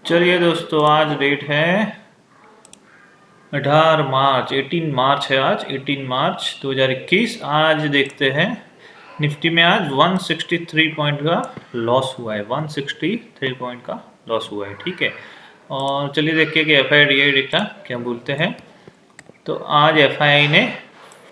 चलिए दोस्तों, आज डेट है 18 मार्च। 18 मार्च है आज, 18 मार्च 2021। आज देखते हैं निफ्टी में आज 163 पॉइंट का लॉस हुआ है। 163 पॉइंट का लॉस हुआ है, ठीक है। और चलिए देखिए कि F I D I data क्या बोलते हैं। तो आज एफ आई ने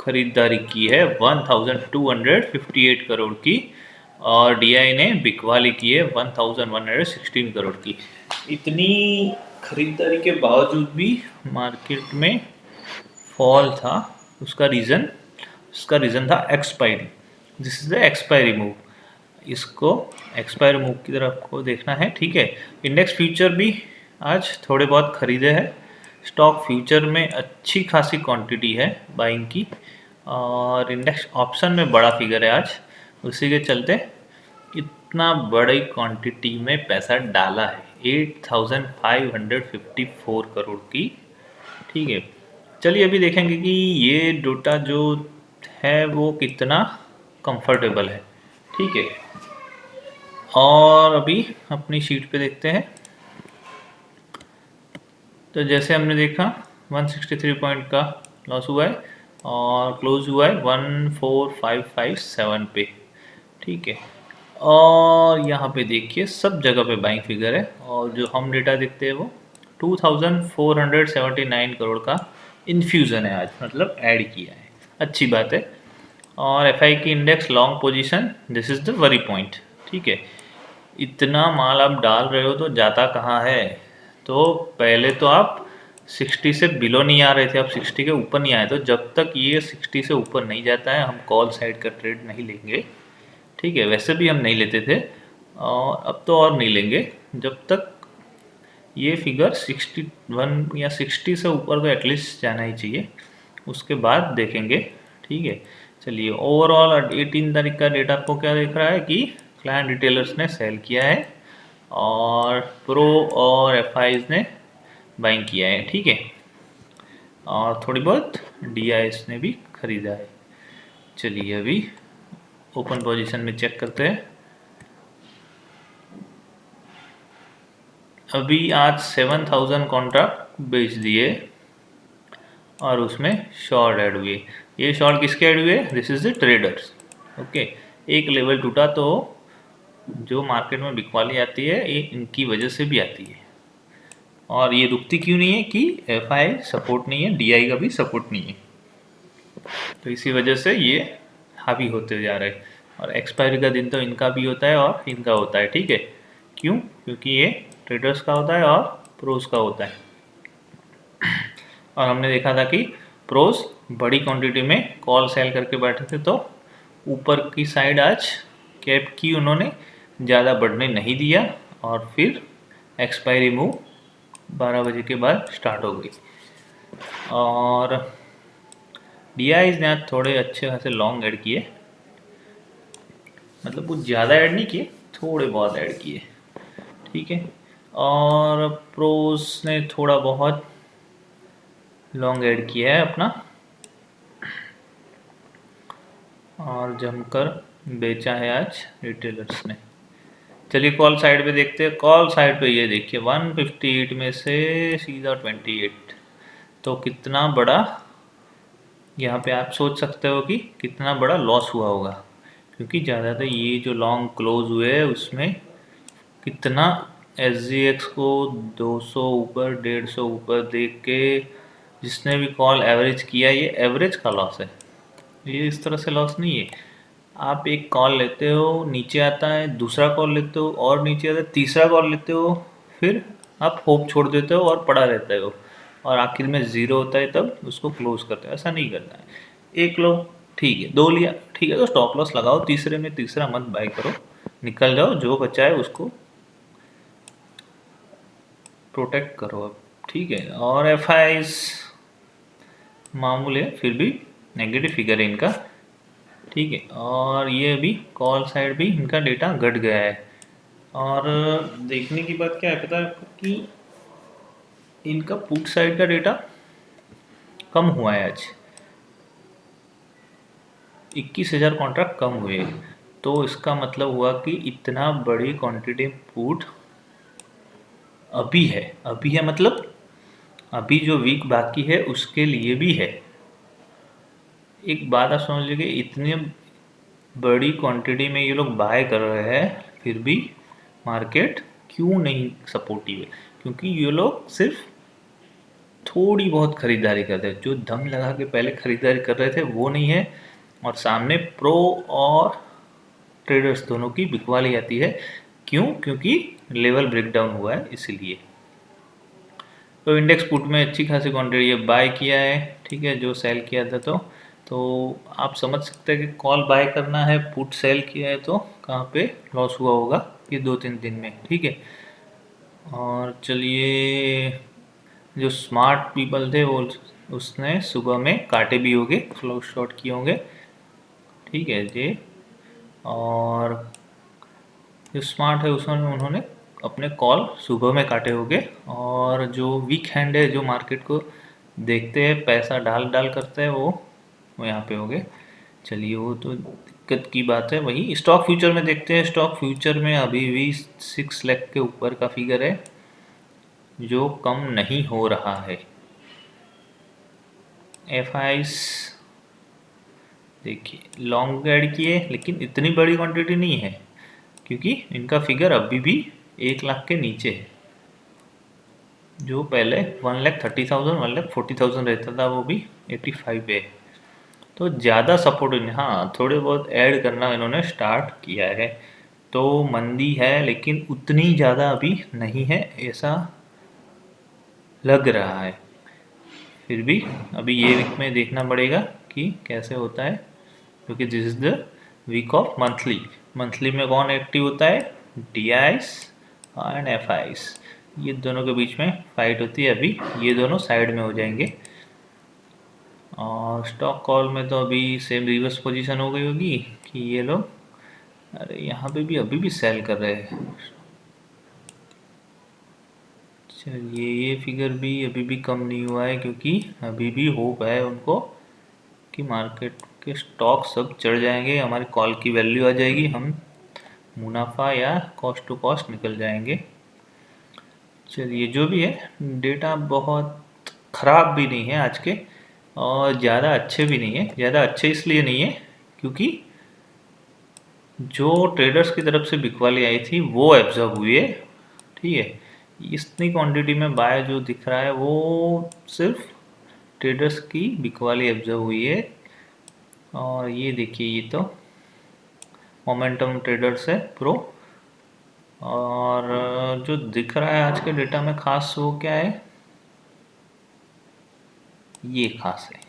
खरीदारी की है 1258 करोड़ की, और डी आई ने बिकवाली की है 1116 करोड़ की। इतनी खरीदारी के बावजूद भी मार्केट में फॉल था। उसका रीज़न था expiry. This is the expiry move. इसको एक्सपायरी मूव की तरफ को देखना है, ठीक है। इंडेक्स फ्यूचर भी आज थोड़े बहुत खरीदे हैं। स्टॉक फ्यूचर में अच्छी खासी क्वांटिटी है बाइंग की, और इंडेक्स ऑप्शन में बड़ा फिगर है आज। उसी के चलते इतना बड़ी क्वांटिटी में पैसा डाला है, 8554 करोड़ की, ठीक है। चलिए अभी देखेंगे कि ये डेटा जो है वो कितना कंफर्टेबल है, ठीक है। और अभी अपनी शीट पे देखते हैं। तो जैसे हमने देखा 163 पॉइंट का लॉस हुआ है और क्लोज हुआ है 14557 पे, ठीक है। और यहाँ पे देखिए सब जगह पे बाइंग फिगर है, और जो हम डेटा देखते हैं वो 2479 करोड़ का इन्फ्यूज़न है आज, मतलब ऐड किया है, अच्छी बात है। और एफ आई की index long position, this is the worry point, ठीक है। इतना माल आप डाल रहे हो तो जाता कहाँ है। तो पहले तो आप 60 से बिलो नहीं आ रहे थे, आप 60 के ऊपर नहीं आए। तो जब तक ये 60 से ऊपर नहीं जाता है हम कॉल साइड का ट्रेड नहीं लेंगे, ठीक है। वैसे भी हम नहीं लेते थे, और अब तो और नहीं लेंगे जब तक ये फिगर 61 या 60 से ऊपर तो एटलीस्ट जाना ही चाहिए, उसके बाद देखेंगे, ठीक है। चलिए ओवरऑल 18 तारीख का डेटा आपको क्या दिख रहा है कि क्लाइंट रिटेलर्स ने सेल किया है और प्रो और एफ आईज ने बाइंग किया है, ठीक है। और थोड़ी बहुत डी आईज ने भी खरीदा है। चलिए अभी ओपन पोजीशन में चेक करते हैं। अभी आज 7000 कॉन्ट्रैक्ट बेच दिए और उसमें शॉर्ट ऐड हुए। ये शॉर्ट किसके ऐड हुए? This is the traders, okay. एक लेवल टूटा तो जो मार्केट में बिकवाली आती है ये इनकी वजह से भी आती है। और ये रुकती क्यों नहीं है कि एफ आई सपोर्ट नहीं है, डी आई का भी सपोर्ट नहीं है, तो इसी वजह से ये हावी होते जा रहे हैं। और एक्सपायरी का दिन तो इनका भी होता है और इनका होता है, ठीक है। क्यों? क्योंकि ये ट्रेडर्स का होता है और प्रोस का होता है। और हमने देखा था कि प्रोस बड़ी क्वांटिटी में कॉल सेल करके बैठे थे, तो ऊपर की साइड आज कैप की उन्होंने ज़्यादा बढ़ने नहीं दिया, और फिर एक्सपायरी मूव 12 बजे के बाद स्टार्ट हो गई। और डी आईज ने आज थोड़े अच्छे खासे लॉन्ग ऐड किए, मतलब कुछ ज़्यादा ऐड नहीं किए, थोड़े बहुत ऐड किए, ठीक है। और प्रोस ने थोड़ा बहुत लॉन्ग ऐड किया है अपना, और जमकर बेचा है आज रिटेलर्स ने। चलिए कॉल साइड पे देखते हैं। कॉल साइड पे ये देखिए 158 में से सीधा 28, तो कितना बड़ा, यहाँ पे आप सोच सकते हो कि कितना बड़ा लॉस हुआ होगा, क्योंकि ज़्यादातर ये जो लॉन्ग क्लोज हुए हैं उसमें कितना SGX को 200 ऊपर 150 ऊपर देख के जिसने भी कॉल एवरेज किया, ये एवरेज का लॉस है, ये इस तरह से लॉस नहीं है। आप एक कॉल लेते हो, नीचे आता है, दूसरा कॉल लेते हो और नीचे आता है, तीसरा कॉल लेते हो, फिर आप होप छोड़ देते हो और पड़ा रहते हो, और आखिर में ज़ीरो होता है तब उसको क्लोज करते हो। ऐसा नहीं करना है। एक लो, ठीक है, दो लिया, ठीक है, तो स्टॉप लॉस लगाओ, तीसरे में तीसरा मत बाय करो, निकल जाओ, जो बचा है उसको प्रोटेक्ट करो अब, ठीक है। और एफ आईज मामूल है, फिर भी नेगेटिव फिगर है इनका, ठीक है। और ये अभी कॉल साइड भी इनका डेटा घट गया है। और देखने की बात क्या है पता है आपको कि इनका पुट साइड का डेटा कम हुआ है आज, 21,000 कॉन्ट्रैक्ट कम हुए। तो इसका मतलब हुआ कि इतना बड़ी क्वांटिटी पुट अभी है मतलब अभी जो वीक बाकी है उसके लिए भी है। एक बात आप समझ लीजिए, इतने बड़ी क्वांटिटी में ये लोग बाय कर रहे हैं फिर भी मार्केट क्यों नहीं सपोर्टिव है? क्योंकि ये लोग सिर्फ थोड़ी बहुत खरीदारी करते हैं, जो दम लगा के पहले खरीदारी कर रहे थे वो नहीं है, और सामने प्रो और ट्रेडर्स दोनों की बिकवाली आती है। क्यों? क्योंकि लेवल ब्रेकडाउन हुआ है इसीलिए। तो इंडेक्स पुट में अच्छी खासी क्वांटिटी बाय किया है, ठीक है, जो सेल किया था। तो आप समझ सकते हैं कि कॉल बाय करना है, पुट सेल किया है तो कहाँ पे लॉस हुआ होगा ये 2-3 दिन में, ठीक है। और चलिए, जो स्मार्ट पीपल थे वो उसने सुबह में काटे भी होंगे, क्लोज शॉट किए होंगे, ठीक है जी। और जो स्मार्ट है उसमें उन्होंने अपने कॉल सुबह में काटे होंगे, और जो वीक हैंड है जो मार्केट को देखते हैं पैसा डाल डाल करते हैं वो यहाँ पे होंगे। चलिए, वो तो दिक्कत की बात है। वही स्टॉक फ्यूचर में देखते हैं। स्टॉक फ्यूचर में अभी भी 6 लाख के ऊपर का फिगर है जो कम नहीं हो रहा है। एफ आईस देखिए लॉन्ग ऐड किए लेकिन इतनी बड़ी क्वांटिटी नहीं है, क्योंकि इनका फिगर अभी भी 1 लाख के नीचे है। जो पहले 1,30,000 1,40,000 रहता था वो भी 85 पे है। तो ज़्यादा सपोर्ट हाँ, थोड़े बहुत ऐड करना इन्होंने स्टार्ट किया है। तो मंदी है लेकिन उतनी ज़्यादा अभी नहीं है ऐसा लग रहा है। फिर भी अभी ये वीक में देखना पड़ेगा कि कैसे होता है, क्योंकि this is the week of monthly. Monthly में कौन एक्टिव होता है? D IIs and F IIs, ये दोनों के बीच में फाइट होती है। अभी ये दोनों साइड में हो जाएंगे। और स्टॉक कॉल में तो अभी सेम रिवर्स पोजीशन हो गई होगी कि ये लोग, अरे यहाँ पे भी अभी भी सेल कर रहे हैं। चलिए, ये फिगर भी अभी भी कम नहीं हुआ है, क्योंकि अभी भी होप है उनको कि मार्केट के स्टॉक सब चढ़ जाएंगे, हमारे कॉल की वैल्यू आ जाएगी, हम मुनाफा या कॉस्ट टू कॉस्ट निकल जाएंगे। चलिए, जो भी है, डेटा बहुत ख़राब भी नहीं है आज के, और ज़्यादा अच्छे भी नहीं है। ज़्यादा अच्छे इसलिए नहीं है क्योंकि जो ट्रेडर्स की तरफ से बिकवाली आई थी वो एब्जॉर्ब हुई है, ठीक है। इतनी क्वांटिटी में बाय जो दिख रहा है वो सिर्फ ट्रेडर्स की बिकवाली एब्जॉर्ब हुई है। और ये देखिए, ये तो मोमेंटम ट्रेडर्स है प्रो। और जो दिख रहा है आज के डेटा में खास वो क्या है? ये खास है,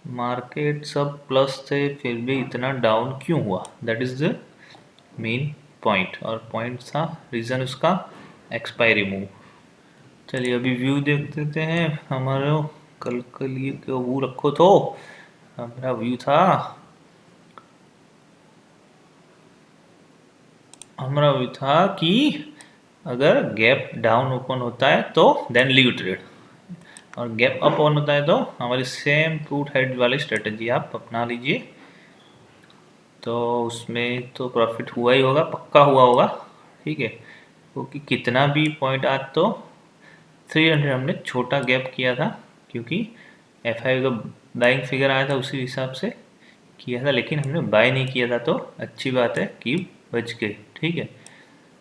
मार्केट सब प्लस थे फिर भी इतना डाउन क्यों हुआ, that is the main point. और पॉइंट था रीज़न उसका एक्सपायरी मूव। चलिए, अभी व्यू देख देते हैं। हमारे कल के लिए क्यों वो रखो तो हमारा व्यू था, हमारा व्यू था कि अगर गैप डाउन ओपन होता है तो देन लीव ट्रेड, और गैप अप ऑन होता है तो हमारी सेम फ्रूट हेड वाली स्ट्रेटजी आप अपना लीजिए। तो उसमें तो प्रॉफिट हुआ ही होगा, पक्का हुआ होगा, ठीक है। क्योंकि कितना भी पॉइंट आज तो 300 हमने छोटा गैप किया था, क्योंकि एफ आई का बाइंग फिगर आया था उसी हिसाब से किया था, लेकिन हमने बाय नहीं किया था तो अच्छी बात है कि बच गए, ठीक है।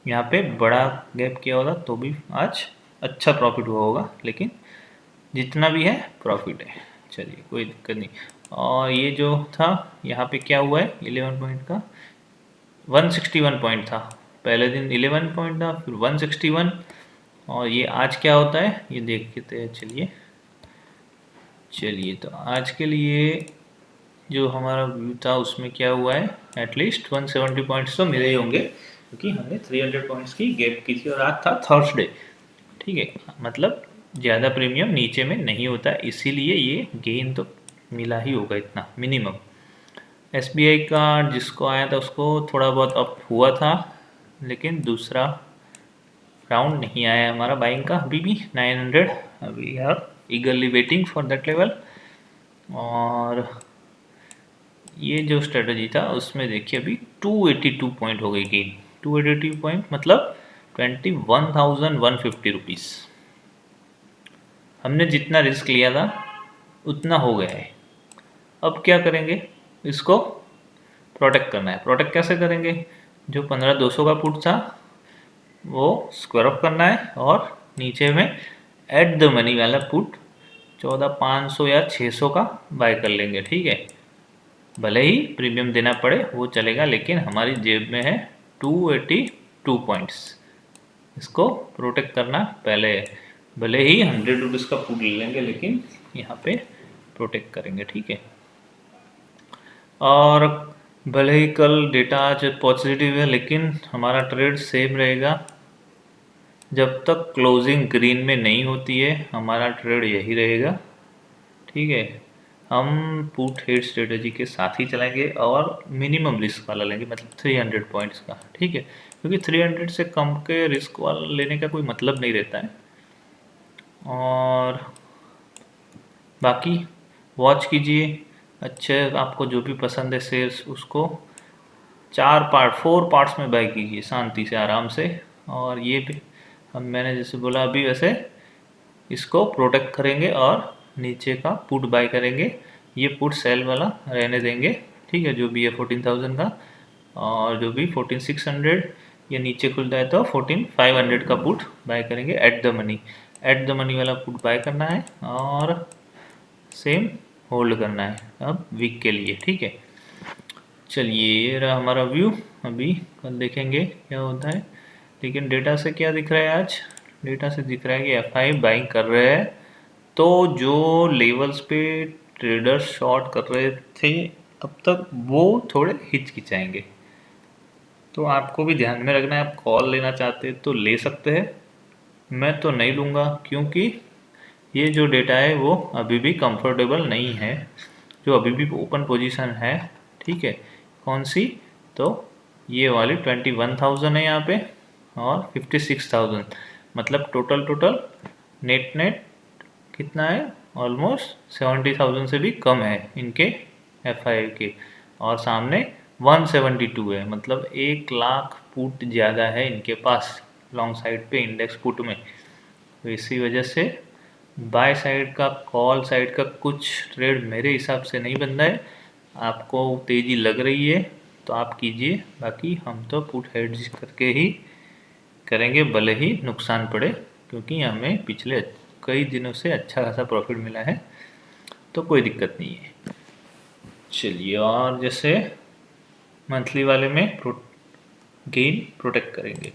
यहाँ पे बड़ा गैप किया होगा तो भी आज अच्छा प्रॉफिट हुआ होगा, लेकिन जितना भी है प्रॉफिट है। चलिए, कोई दिक्कत नहीं। और ये जो था यहाँ पे क्या हुआ है, 11 पॉइंट का 161 पॉइंट था। पहले दिन 11 पॉइंट था, फिर 161। और ये आज क्या होता है ये देखते हैं। चलिए, तो आज के लिए जो हमारा व्यू था उसमें क्या हुआ है, एटलीस्ट 170 पॉइंट्स तो मिले ही होंगे, क्योंकि हमने 300 पॉइंट्स की गैप की थी और आज था थर्सडे, ठीक है। मतलब ज़्यादा प्रीमियम नीचे में नहीं होता, इसीलिए ये गेन तो मिला ही होगा इतना मिनिमम। एसबीआई का जिसको आया था उसको थोड़ा बहुत अप हुआ था, लेकिन दूसरा राउंड नहीं आया हमारा बाइंग का अभी भी 900। अभी are eagerly waiting for that level. और ये जो स्ट्रेटजी था उसमें देखिए अभी 282 पॉइंट हो गई गेन, 282 पॉइंट मतलब 21,150 रुपीज़। हमने जितना रिस्क लिया था उतना हो गया है। अब क्या करेंगे, इसको प्रोटेक्ट करना है। प्रोटेक्ट कैसे करेंगे, जो 15,200 का पुट था वो स्क्वायर ऑफ करना है और नीचे में एट द मनी वाला पुट 14,500 या 600 का बाय कर लेंगे। ठीक है, भले ही प्रीमियम देना पड़े वो चलेगा, लेकिन हमारी जेब में है 282 पॉइंट्स। इसको प्रोटेक्ट करना पहले है। भले ही 100 रुपीज़ का पुट ले लेंगे, लेकिन यहाँ पे प्रोटेक्ट करेंगे। ठीक है, और भले ही कल डेटा आज पॉजिटिव है, लेकिन हमारा ट्रेड सेम रहेगा। जब तक क्लोजिंग ग्रीन में नहीं होती है हमारा ट्रेड यही रहेगा। ठीक है, हम पुट हेड स्ट्रेटजी के साथ ही चलेंगे और मिनिमम रिस्क वाला लेंगे, मतलब 300 पॉइंट्स का। ठीक है, क्योंकि 300 से कम के रिस्क वाला लेने का कोई मतलब नहीं रहता है। और बाकी वॉच कीजिए, अच्छे आपको जो भी पसंद है शेयर्स उसको 4 पार्ट्स में बाय कीजिए शांति से, आराम से। और ये भी मैंने जैसे बोला अभी वैसे इसको प्रोटेक्ट करेंगे और नीचे का पुट बाय करेंगे। ये पुट सेल वाला रहने देंगे। ठीक है, जो भी है 14,000 का, और जो भी 14,600 ये नीचे खुलता है तो 14,500 का पुट बाय करेंगे at the money. At the money वाला पुट बाय करना है और सेम होल्ड करना है अब वीक के लिए। ठीक है, चलिए ये रहा हमारा व्यू। अभी कल देखेंगे क्या होता है। लेकिन डेटा से क्या दिख रहा है, आज डेटा से दिख रहा है कि एफआई बाइंग कर रहे हैं। तो जो लेवल्स पे ट्रेडर्स शॉर्ट कर रहे थे अब तक, वो थोड़े हिचकिचाएंगे। तो आपको भी ध्यान में रखना है, आप कॉल लेना चाहते हैं तो ले सकते हैं, मैं तो नहीं लूँगा, क्योंकि ये जो डेटा है वो अभी भी कंफर्टेबल नहीं है, जो अभी भी ओपन पोजीशन है। ठीक है, कौन सी, तो ये वाली 21,000 है यहाँ पे और 56,000, मतलब टोटल नेट कितना है, ऑलमोस्ट 70,000 से भी कम है इनके एफआई के। और सामने 172 है, मतलब 1 लाख पुट ज़्यादा है इनके पास लॉन्ग साइड पे इंडेक्स पुट में। तो इसी वजह से बाय साइड का, कॉल साइड का कुछ ट्रेड मेरे हिसाब से नहीं बन रहा है। आपको तेज़ी लग रही है तो आप कीजिए, बाकी हम तो पुट हेड्स करके ही करेंगे, भले ही नुकसान पड़े, क्योंकि हमें पिछले कई दिनों से अच्छा खासा प्रॉफिट मिला है, तो कोई दिक्कत नहीं है। चलिए, और जैसे मंथली वाले में गेन प्रोटेक्ट करेंगे।